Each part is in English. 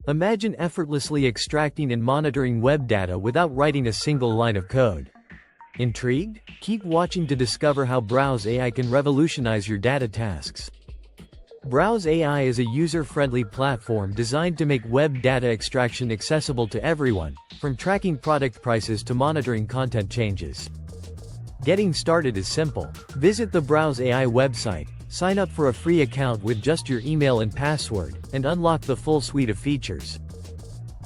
Imagine effortlessly extracting and monitoring web data without writing a single line of code. Intrigued? Keep watching to discover how Browse AI can revolutionize your data tasks. Browse AI is a user-friendly platform designed to make web data extraction accessible to everyone, from tracking product prices to monitoring content changes. Getting started is simple. Visit the Browse AI website, sign up for a free account with just your email and password, and unlock the full suite of features.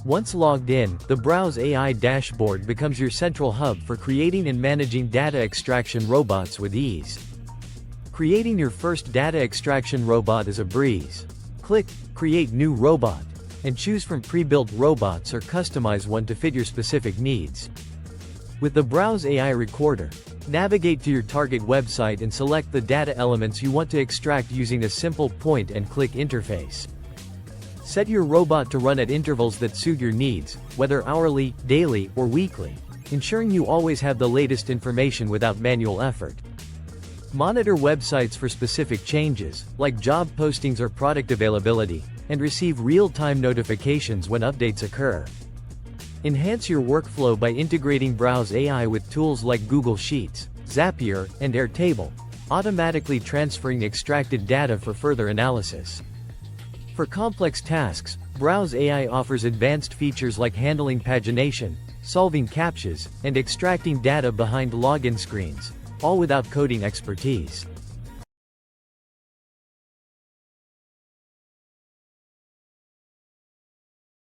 Once logged in, the Browse AI dashboard becomes your central hub for creating and managing data extraction robots with ease. Creating your first data extraction robot is a breeze. Click Create New Robot, and choose from pre-built robots or customize one to fit your specific needs. With the Browse AI Recorder, navigate to your target website and select the data elements you want to extract using a simple point-and-click interface. Set your robot to run at intervals that suit your needs, whether hourly, daily, or weekly, ensuring you always have the latest information without manual effort. Monitor websites for specific changes, like job postings or product availability, and receive real-time notifications when updates occur. Enhance your workflow by integrating Browse AI with tools like Google Sheets, Zapier, and Airtable, automatically transferring extracted data for further analysis. For complex tasks, Browse AI offers advanced features like handling pagination, solving CAPTCHAs, and extracting data behind login screens, all without coding expertise.